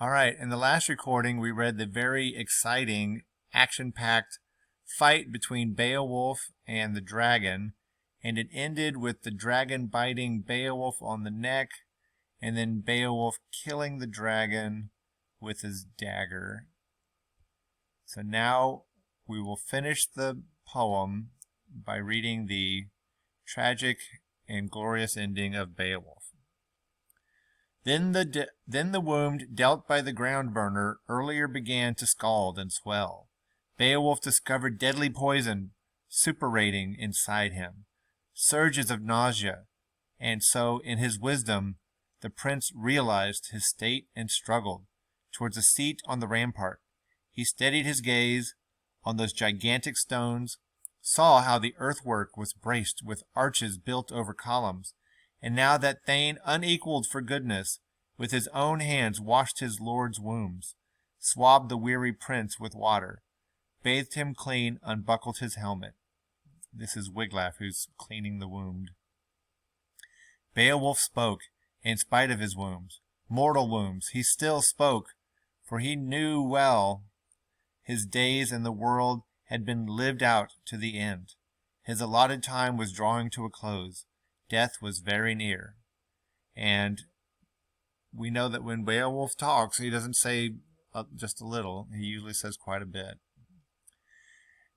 All right, in the last recording, we read the very exciting, action-packed fight between Beowulf and the dragon, and it ended with the dragon biting Beowulf on the neck, and then Beowulf killing the dragon with his dagger. So now we will finish the poem by reading the tragic and glorious ending of Beowulf. Then the wound dealt by the ground burner earlier began to scald and swell. Beowulf discovered deadly poison suppurating inside him, surges of nausea, and so, in his wisdom, the prince realized his state and struggled towards a seat on the rampart. He steadied his gaze on those gigantic stones, saw how the earthwork was braced with arches built over columns, and now that Thane, unequaled for goodness, with his own hands washed his lord's wounds, swabbed the weary prince with water, bathed him clean, unbuckled his helmet. This is Wiglaf who's cleaning the wound. Beowulf spoke, in spite of his wounds, mortal wounds. He still spoke, for he knew well his days in the world had been lived out to the end. His allotted time was drawing to a close. Death was very near. And we know that when Beowulf talks, he doesn't say just a little. He usually says quite a bit.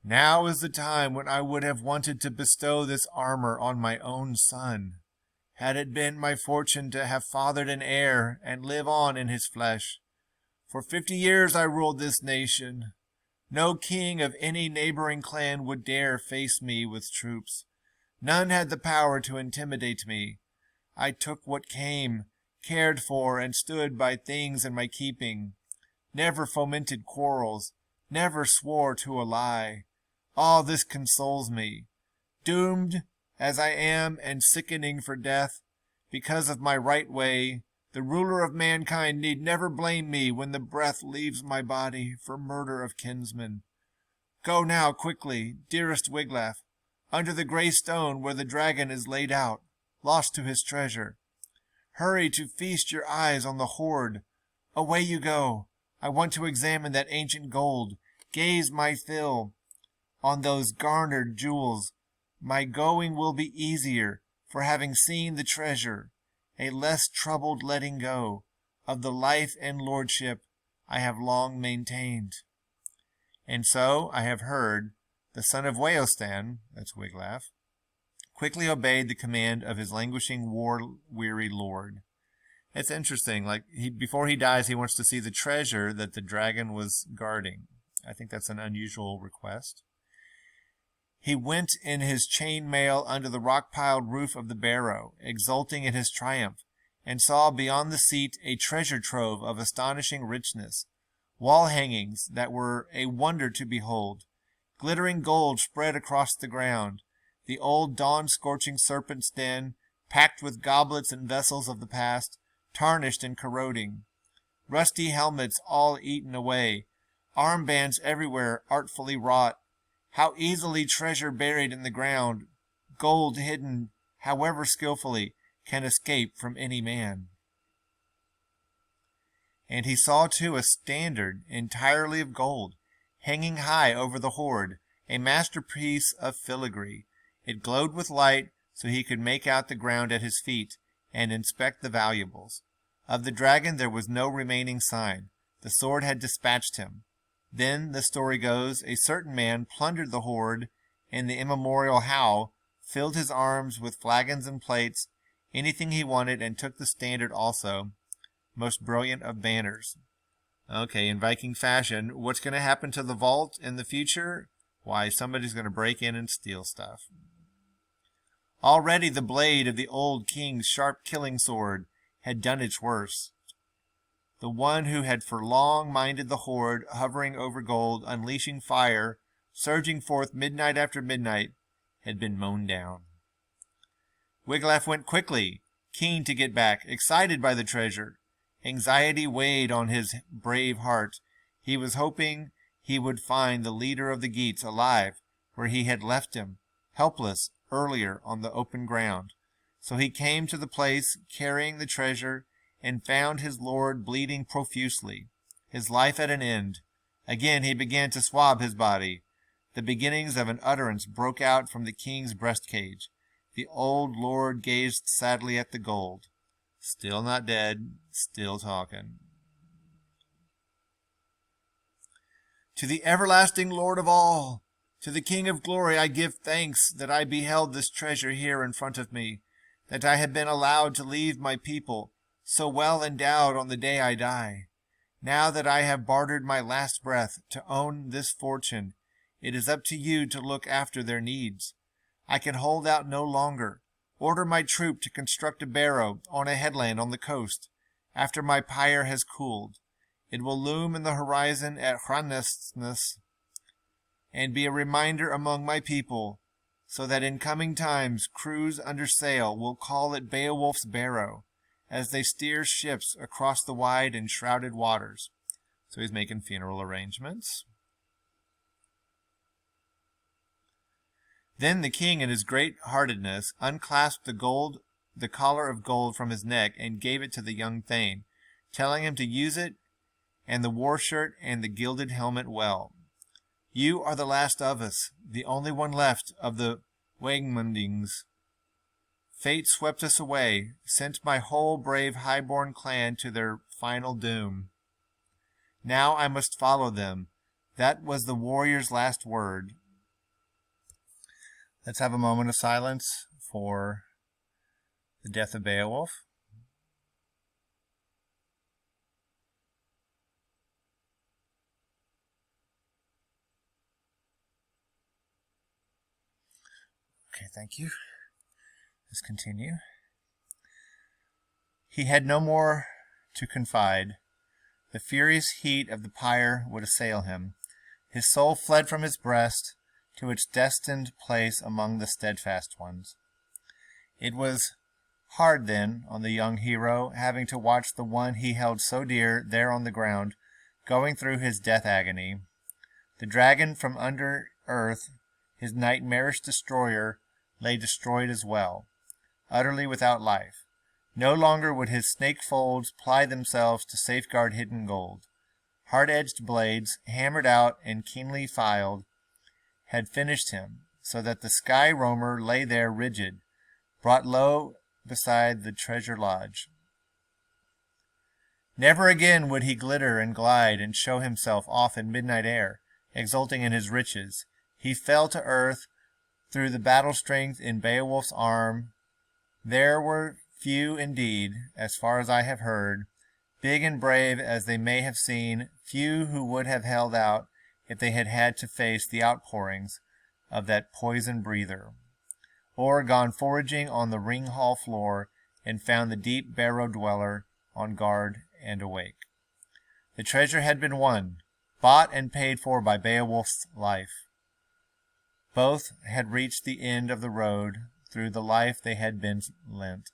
Now is the time when I would have wanted to bestow this armor on my own son. Had it been my fortune to have fathered an heir and live on in his flesh. For 50 years I ruled this nation. No king of any neighboring clan would dare face me with troops. None had the power to intimidate me. I took what came, cared for, and stood by things in my keeping. Never fomented quarrels, never swore to a lie. All this consoles me. Doomed as I am and sickening for death, because of my right way, the ruler of mankind need never blame me when the breath leaves my body for murder of kinsmen. Go now quickly, dearest Wiglaf, under the grey stone where the dragon is laid out, lost to his treasure. Hurry to feast your eyes on the hoard. Away you go. I want to examine that ancient gold, gaze my fill on those garnered jewels. My going will be easier for having seen the treasure, a less troubled letting go of the life and lordship I have long maintained. And so I have heard the son of Weohstan, that's Wiglaf, quickly obeyed the command of his languishing, war-weary lord. It's interesting, before he dies, he wants to see the treasure that the dragon was guarding. I think that's an unusual request. He went in his chain mail under the rock-piled roof of the barrow, exulting in his triumph, and saw beyond the seat a treasure trove of astonishing richness, wall hangings that were a wonder to behold, glittering gold spread across the ground, the old dawn-scorching serpent's den, packed with goblets and vessels of the past, tarnished and corroding, rusty helmets all eaten away, armbands everywhere artfully wrought. How easily treasure buried in the ground, gold hidden however skillfully, can escape from any man. And he saw too a standard entirely of gold, hanging high over the hoard, a masterpiece of filigree. It glowed with light, so he could make out the ground at his feet and inspect the valuables. Of the dragon there was no remaining sign. The sword had dispatched him. Then, the story goes, a certain man plundered the hoard in the immemorial how, filled his arms with flagons and plates, anything he wanted, and took the standard also, most brilliant of banners. Okay, in Viking fashion, what's going to happen to the vault in the future? Why, somebody's going to break in and steal stuff. Already the blade of the old king's sharp killing sword had done its worst. The one who had for long minded the hoard, hovering over gold, unleashing fire, surging forth midnight after midnight, had been mown down. Wiglaf went quickly, keen to get back, excited by the treasure. Anxiety weighed on his brave heart. He was hoping he would find the leader of the Geats alive where he had left him, helpless, earlier on the open ground. So he came to the place, carrying the treasure, and found his lord bleeding profusely, his life at an end. Again he began to swab his body. The beginnings of an utterance broke out from the king's breast cage. The old lord gazed sadly at the gold. Still not dead, still talking. To the everlasting Lord of all, to the King of glory, I give thanks that I beheld this treasure here in front of me, that I have been allowed to leave my people, so well endowed on the day I die. Now that I have bartered my last breath to own this fortune, it is up to you to look after their needs. I can hold out no longer. Order my troop to construct a barrow on a headland on the coast. After my pyre has cooled, it will loom in the horizon at Hranesnes and be a reminder among my people, so that in coming times crews under sail will call it Beowulf's Barrow, as they steer ships across the wide and shrouded waters. So he's making funeral arrangements. Then the king, in his great-heartedness, unclasped the collar of gold from his neck and gave it to the young thane, telling him to use it and the war shirt and the gilded helmet well. You are the last of us, the only one left of the Waegmundings. Fate swept us away, sent my whole brave high-born clan to their final doom. Now I must follow them. That was the warrior's last word. Let's have a moment of silence for the death of Beowulf. Okay, thank you. Let's continue. He had no more to confide. The furious heat of the pyre would assail him. His soul fled from his breast to its destined place among the steadfast ones. It was hard then on the young hero, having to watch the one he held so dear there on the ground, going through his death agony. The dragon from under earth, his nightmarish destroyer, lay destroyed as well, utterly without life. No longer would his snake folds ply themselves to safeguard hidden gold. Hard-edged blades, hammered out and keenly filed, had finished him, so that the sky roamer lay there rigid, brought low beside the treasure lodge. Never again would he glitter and glide and show himself off in midnight air, exulting in his riches. He fell to earth through the battle strength in Beowulf's arm. There were few indeed, as far as I have heard, big and brave as they may have seen, few who would have held out if they had had to face the outpourings of that poison breather, or gone foraging on the ring hall floor and found the deep barrow dweller on guard and awake. The treasure had been won, bought and paid for by Beowulf's life. Both had reached the end of the road through the life they had been lent.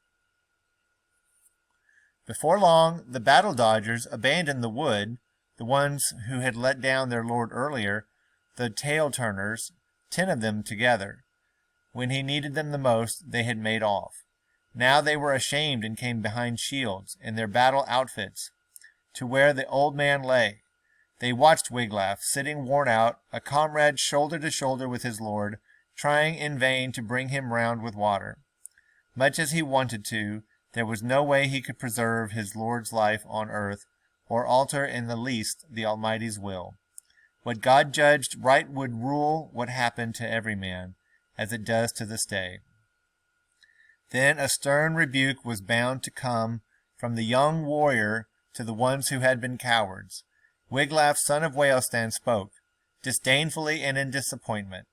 Before long, the battle-dodgers abandoned the wood, the ones who had let down their lord earlier, the tail-turners, 10 of them together. When he needed them the most, they had made off. Now they were ashamed and came behind shields, in their battle outfits, to where the old man lay. They watched Wiglaf, sitting worn out, a comrade shoulder to shoulder with his lord, trying in vain to bring him round with water. Much as he wanted to, there was no way he could preserve his lord's life on earth, or alter in the least the Almighty's will. What God judged right would rule what happened to every man, as it does to this day. Then a stern rebuke was bound to come from the young warrior to the ones who had been cowards. Wiglaf, son of Weohstan, spoke, disdainfully and in disappointment.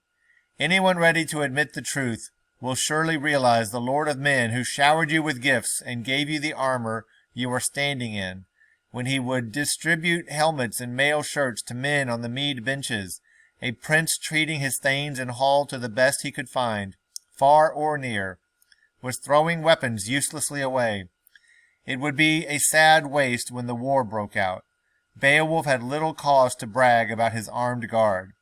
Anyone ready to admit the truth will surely realize the Lord of men who showered you with gifts and gave you the armor you are standing in, when he would distribute helmets and mail shirts to men on the mead benches, a prince treating his thanes in hall to the best he could find, far or near, was throwing weapons uselessly away. It would be a sad waste when the war broke out. Beowulf had little cause to brag about his armed guard.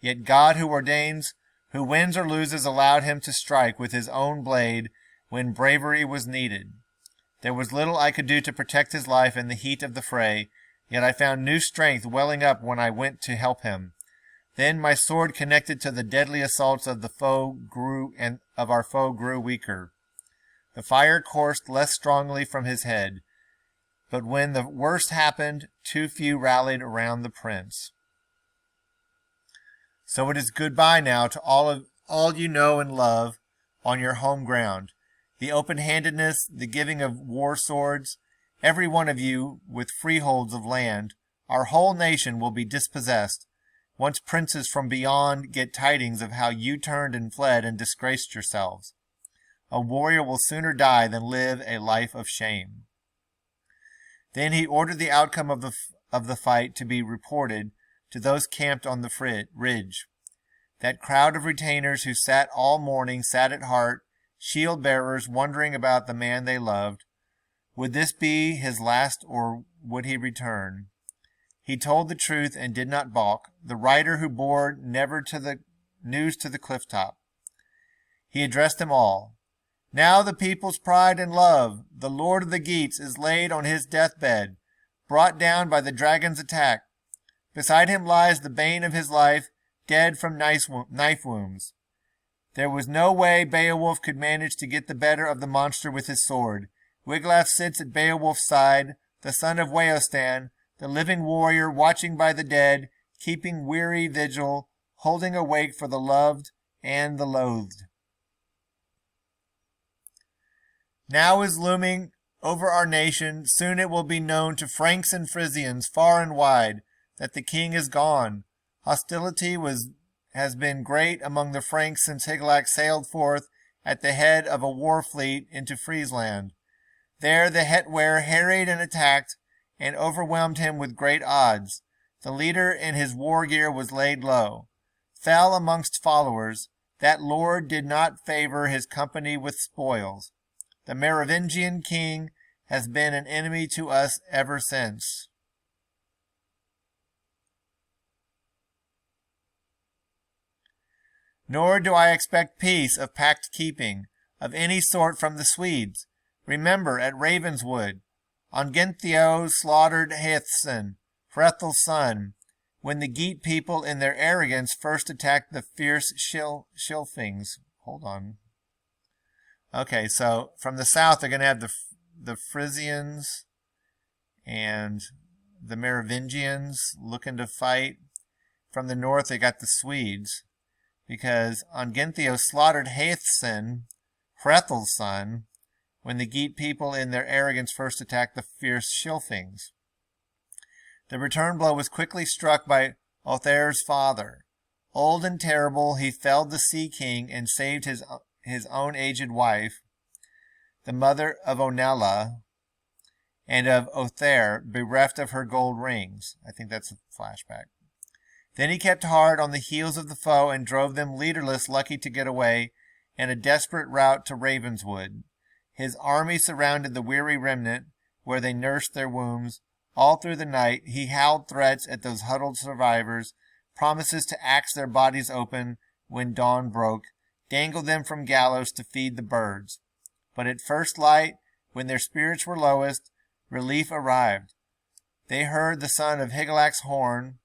Yet God who ordains, who wins or loses, allowed him to strike with his own blade when bravery was needed. There was little I could do to protect his life in the heat of the fray, yet I found new strength welling up when I went to help him. Then my sword connected to the deadly assaults of our foe grew weaker. The fire coursed less strongly from his head. But when the worst happened, too few rallied around the prince. So it is goodbye now to all you know and love on your home ground. The open-handedness, the giving of war swords, every one of you with freeholds of land, our whole nation will be dispossessed, once princes from beyond get tidings of how you turned and fled and disgraced yourselves. A warrior will sooner die than live a life of shame. Then he ordered the outcome of the fight to be reported to those camped on the ridge. That crowd of retainers who sat all morning sat at heart, shield-bearers wondering about the man they loved. Would this be his last, or would he return? He told the truth and did not balk, the rider who bore never to the news to the cliff-top. He addressed them all. Now the people's pride and love, the lord of the Geats, is laid on his deathbed, brought down by the dragon's attack. Beside him lies the bane of his life, dead from knife wounds. There was no way Beowulf could manage to get the better of the monster with his sword. Wiglaf sits at Beowulf's side, the son of Weohstan, the living warrior watching by the dead, keeping weary vigil, holding awake for the loved and the loathed. Now is looming over our nation, soon it will be known to Franks and Frisians far and wide that the king is gone. Hostility has been great among the Franks since Hygelac sailed forth at the head of a war fleet into Friesland. There the Hetware harried and attacked, and overwhelmed him with great odds. The leader in his war gear was laid low. Fell amongst followers, that lord did not favor his company with spoils. The Merovingian king has been an enemy to us ever since. Nor do I expect peace of pact keeping, of any sort from the Swedes. Remember, at Ravenswood, Ongentheow slaughtered Hæthcyn, Hrethel's son, when the Geat people in their arrogance first attacked the fierce Scilfings. Hold on. Okay, so from the south they're going to have the Frisians and the Merovingians looking to fight. From the north they got the Swedes, because Ongentheow slaughtered Hæthcyn, Hrethel's son, when the Geat people in their arrogance first attacked the fierce Scilfings. The return blow was quickly struck by Ohther's father. Old and terrible, he felled the Sea King and saved his own aged wife, the mother of Onela, and of Ohthere, bereft of her gold rings. I think that's a flashback. Then he kept hard on the heels of the foe and drove them leaderless, lucky to get away, in a desperate rout to Ravenswood. His army surrounded the weary remnant, where they nursed their wounds. All through the night he howled threats at those huddled survivors, promises to axe their bodies open when dawn broke, dangle them from gallows to feed the birds. But at first light, when their spirits were lowest, relief arrived. They heard the son of Hygelac's horn,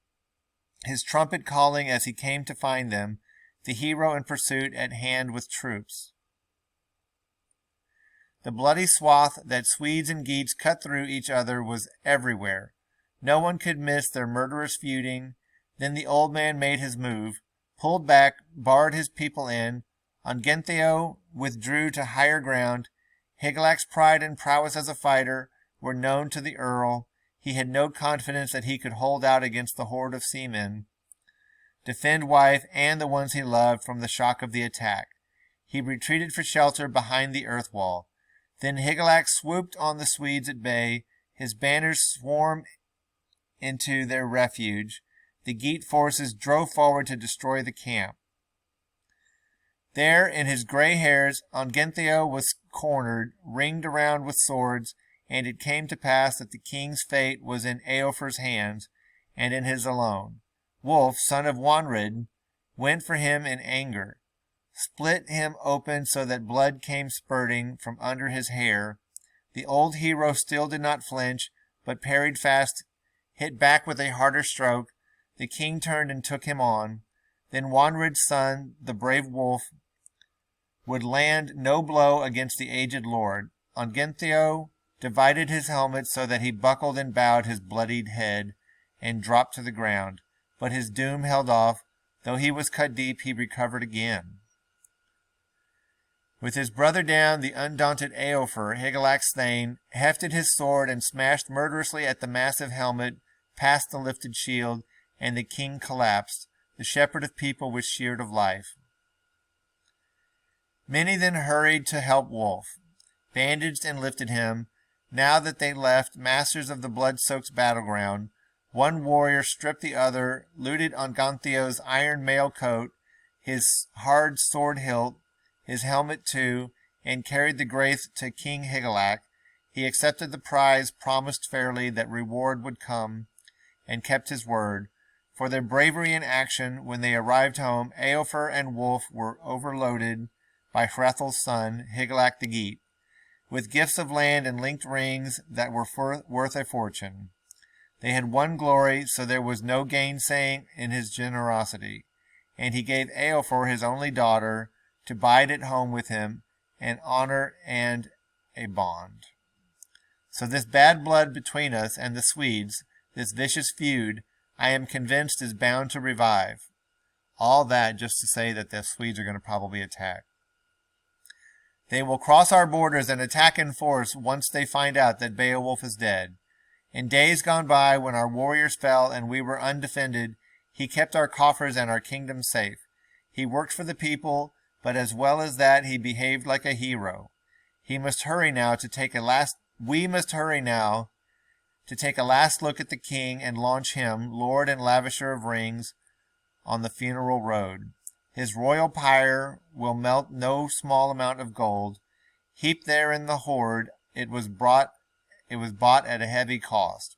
his trumpet calling as he came to find them, the hero in pursuit at hand with troops. The bloody swath that Swedes and Geats cut through each other was everywhere. No one could miss their murderous feuding. Then the old man made his move, pulled back, barred his people in. Ongentheow withdrew to higher ground. Hygelac's pride and prowess as a fighter were known to the earl. He had no confidence that he could hold out against the horde of seamen, defend wife and the ones he loved from the shock of the attack. He retreated for shelter behind the earth wall. Then Hygelac swooped on the Swedes at bay. His banners swarmed into their refuge. The Geat forces drove forward to destroy the camp. There, in his grey hairs, Ongentheow was cornered, ringed around with swords, and it came to pass that the king's fate was in Eofer's hands, and in his alone. Wulf, son of Wonred, went for him in anger, split him open so that blood came spurting from under his hair. The old hero still did not flinch, but parried fast, hit back with a harder stroke. The king turned and took him on. Then Wonred's son, the brave wolf, would land no blow against the aged lord. Ongentheow divided his helmet so that he buckled and bowed his bloodied head, and dropped to the ground. But his doom held off. Though he was cut deep, he recovered again. With his brother down, the undaunted Eofor, Higelac's thane, hefted his sword and smashed murderously at the massive helmet, past the lifted shield, and the king collapsed. The shepherd of people was sheared of life. Many then hurried to help Wolf, bandaged and lifted him. Now that they left, masters of the blood-soaked battleground, one warrior stripped the other, looted Ongentheow's iron mail coat, his hard sword hilt, his helmet too, and carried the graith to King Higelac. He accepted the prize, promised fairly that reward would come, and kept his word. For their bravery in action, when they arrived home, Eofor and Wolf were overloaded by Hrethel's son, Higelac the Geat, with gifts of land and linked rings that were worth a fortune. They had won glory, so there was no gainsaying in his generosity, and he gave Eofor his only daughter to bide at home with him, an honor and a bond. So this bad blood between us and the Swedes, this vicious feud, I am convinced is bound to revive. All that just to say that the Swedes are going to probably attack. They will cross our borders and attack in force once they find out that Beowulf is dead. In days gone by, when our warriors fell and we were undefended, he kept our coffers and our kingdom safe. He worked for the people, but as well as that, he behaved like a hero. We must hurry now to take a last look at the king and launch him, lord and lavisher of rings, on the funeral road. His royal pyre will melt no small amount of gold. Heaped there in the hoard, it was bought at a heavy cost.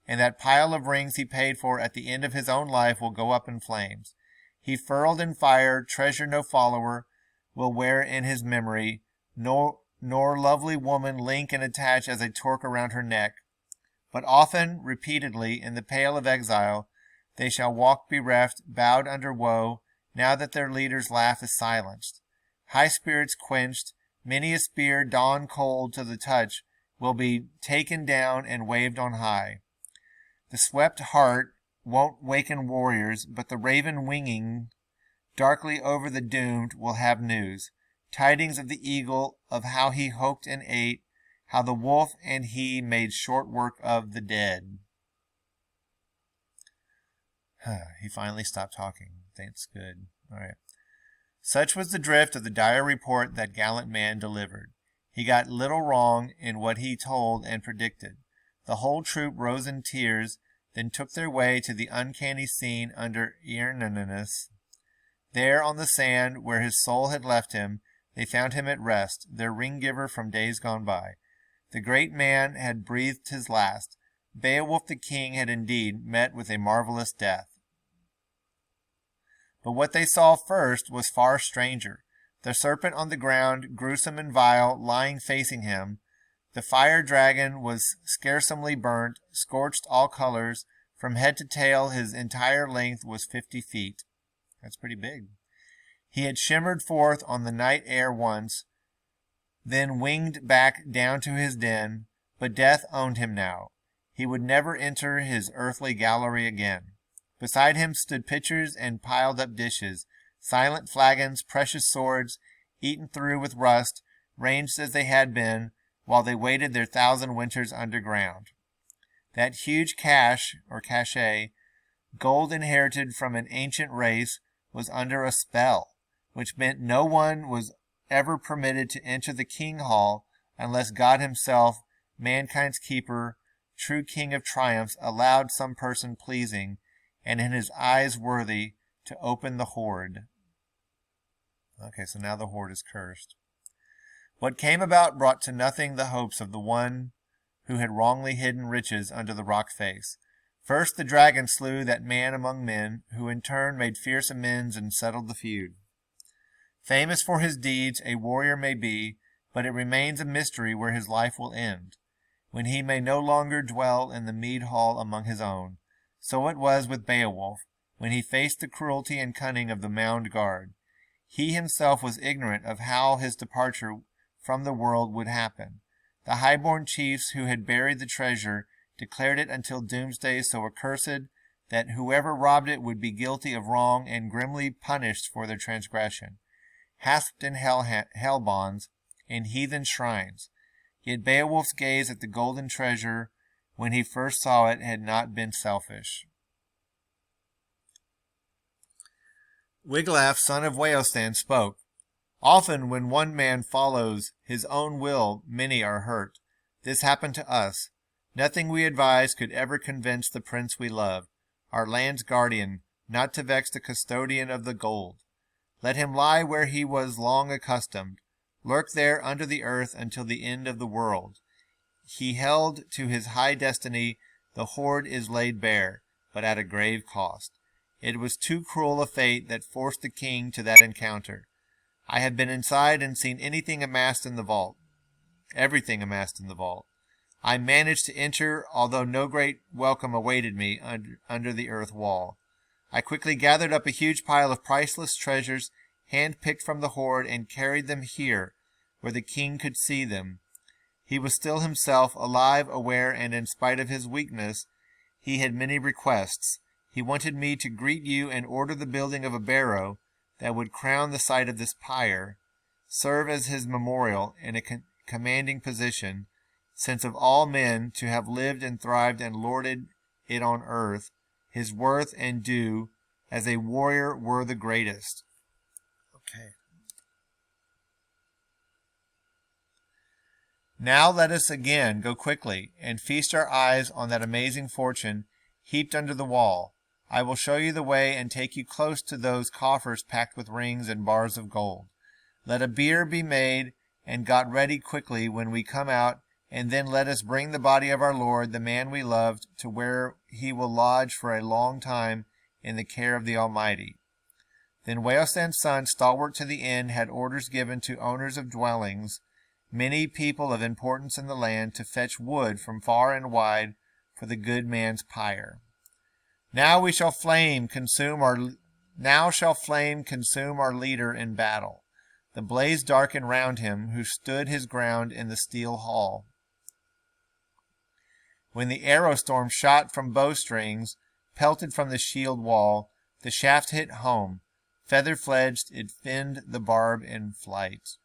And that pile of rings he paid for at the end of his own life will go up in flames. He furled in fire, treasure no follower will wear in his memory, nor lovely woman link and attach as a torque around her neck. But often, repeatedly, in the pale of exile, they shall walk bereft, bowed under woe, now that their leader's laugh is silenced. High spirits quenched, many a spear dawn cold to the touch will be taken down and waved on high. The swept heart won't waken warriors, but the raven winging darkly over the doomed will have news, tidings of the eagle, of how he hoped and ate, how the wolf and he made short work of the dead. He finally stopped talking. That's good. All right. Such was the drift of the dire report that gallant man delivered. He got little wrong in what he told and predicted. The whole troop rose in tears, then took their way to the uncanny scene under Earnanus. There on the sand, where his soul had left him, they found him at rest, their ring-giver from days gone by. The great man had breathed his last. Beowulf the king had indeed met with a marvelous death. But what they saw first was far stranger. The serpent on the ground, gruesome and vile, lying facing him. The fire dragon was scarcely burnt, scorched all colors. From head to tail, his entire length was 50 feet. That's pretty big. He had shimmered forth on the night air once, then winged back down to his den, but death owned him now. He would never enter his earthly gallery again. Beside him stood pitchers and piled-up dishes, silent flagons, precious swords, eaten through with rust, ranged as they had been, while they waited their 1,000 winters underground. That huge cache, or cachet, gold inherited from an ancient race, was under a spell, which meant no one was ever permitted to enter the king hall unless God himself, mankind's keeper, true king of triumphs, allowed some person pleasing, and in his eyes worthy, to open the hoard. Okay, so now the hoard is cursed. What came about brought to nothing the hopes of the one who had wrongly hidden riches under the rock face. First the dragon slew that man among men, who in turn made fierce amends and settled the feud. Famous for his deeds, a warrior may be, but it remains a mystery where his life will end, when he may no longer dwell in the mead hall among his own. So it was with Beowulf, when he faced the cruelty and cunning of the mound guard. He himself was ignorant of how his departure from the world would happen. The high-born chiefs who had buried the treasure declared it until doomsday so accursed that whoever robbed it would be guilty of wrong and grimly punished for their transgression, hasped in hell bonds in heathen shrines. Yet Beowulf's gaze at the golden treasure when he first saw it had not been selfish. Wiglaf, son of Weohstan, spoke. Often when one man follows his own will, many are hurt. This happened to us. Nothing we advised could ever convince the prince we loved, our land's guardian, not to vex the custodian of the gold. Let him lie where he was long accustomed, lurk there under the earth until the end of the world. He held to his high destiny, the hoard is laid bare, but at a grave cost. It was too cruel a fate that forced the king to that encounter. I have been inside and seen anything amassed in the vault. Everything amassed in the vault. I managed to enter, although no great welcome awaited me under the earth wall. I quickly gathered up a huge pile of priceless treasures, hand-picked from the hoard, and carried them here, where the king could see them. He was still himself, alive, aware, and in spite of his weakness, he had many requests. He wanted me to greet you and order the building of a barrow that would crown the site of this pyre, serve as his memorial in a commanding position, since of all men to have lived and thrived and lorded it on earth, his worth and due as a warrior were the greatest. Okay. Now let us again go quickly and feast our eyes on that amazing fortune heaped under the wall. I will show you the way and take you close to those coffers packed with rings and bars of gold. Let a bier be made and got ready quickly when we come out, and then let us bring the body of our Lord, the man we loved, to where he will lodge for a long time in the care of the Almighty. Then Weohstan's son, stalwart to the end, had orders given to owners of dwellings, many people of importance in the land, to fetch wood from far and wide for the good man's pyre. Now shall flame consume our leader in battle. The blaze darkened round him, who stood his ground in the steel hall. When the arrow storm shot from bowstrings, pelted from the shield wall, the shaft hit home. Feather-fledged, it finned the barb in flight.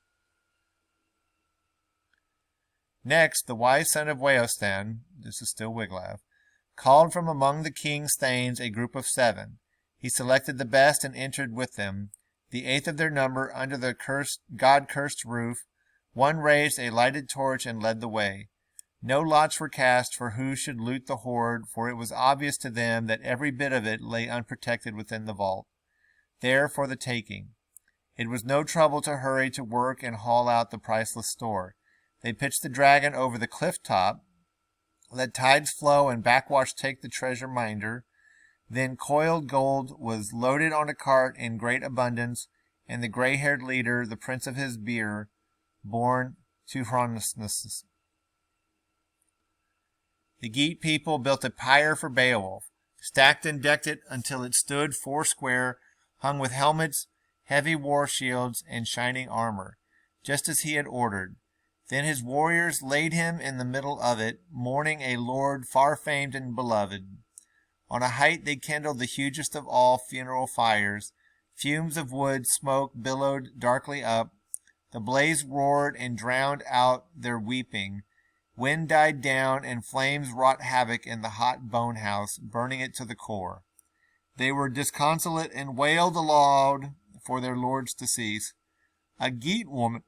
Next, the wise son of Weohstan, this is still Wiglaf, called from among the king's thanes a group of 7. He selected the best and entered with them, the 8th of their number, under the God-cursed roof. One raised a lighted torch and led the way. No lots were cast for who should loot the hoard, for it was obvious to them that every bit of it lay unprotected within the vault, there for the taking. It was no trouble to hurry to work and haul out the priceless store. They pitched the dragon over the cliff top, let tides flow and backwash take the treasure minder. Then coiled gold was loaded on a cart in great abundance, and the gray-haired leader, the prince of his bier, born to Hronesness. The Geat people built a pyre for Beowulf, stacked and decked it until it stood 4 square, hung with helmets, heavy war shields, and shining armor, just as he had ordered. Then his warriors laid him in the middle of it, mourning a lord far famed and beloved. On a height they kindled the hugest of all funeral fires. Fumes of wood smoke billowed darkly up. The blaze roared and drowned out their weeping. Wind died down, and flames wrought havoc in the hot bone house, burning it to the core. They were disconsolate and wailed aloud for their lord's decease. A Geat woman,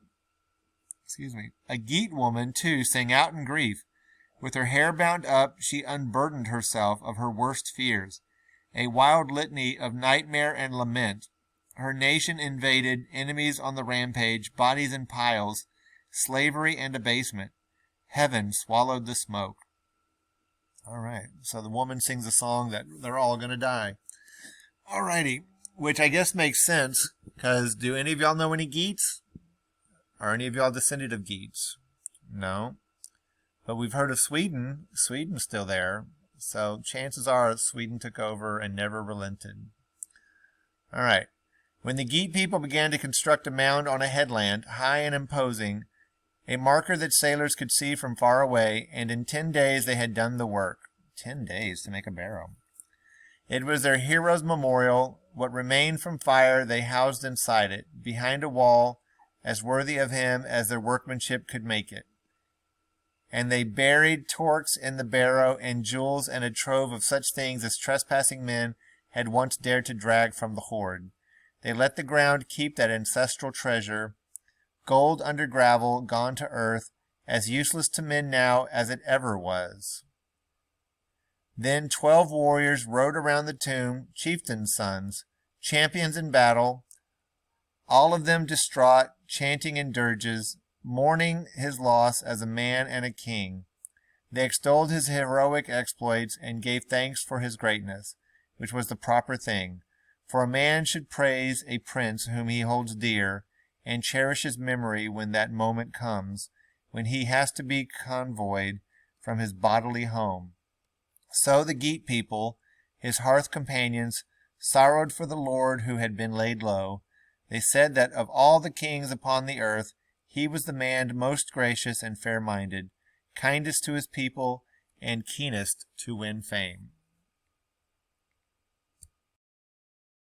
too, sang out in grief. With her hair bound up, she unburdened herself of her worst fears, a wild litany of nightmare and lament. Her nation invaded, enemies on the rampage, bodies in piles, slavery and abasement. Heaven swallowed the smoke. All right, so the woman sings a song that they're all going to die. All righty, which I guess makes sense, because do any of y'all know any Geats? Are any of y'all descended of Geats? No. But we've heard of Sweden. Sweden's still there. So chances are Sweden took over and never relented. All right. When the Geat people began to construct a mound on a headland, high and imposing, a marker that sailors could see from far away, and in 10 days they had done the work. 10 days to make a barrow. It was their hero's memorial. What remained from fire they housed inside it, behind a wall, as worthy of him as their workmanship could make it. And they buried torques in the barrow, and jewels, and a trove of such things as trespassing men had once dared to drag from the hoard. They let the ground keep that ancestral treasure, gold under gravel, gone to earth, as useless to men now as it ever was. Then 12 warriors rode around the tomb, chieftains' sons, champions in battle, all of them distraught, chanting in dirges, mourning his loss as a man and a king. They extolled his heroic exploits and gave thanks for his greatness, which was the proper thing. For a man should praise a prince whom he holds dear, and cherish his memory when that moment comes, when he has to be convoyed from his bodily home. So the Geat people, his hearth companions, sorrowed for the lord who had been laid low. They said that of all the kings upon the earth, he was the man most gracious and fair-minded, kindest to his people, and keenest to win fame.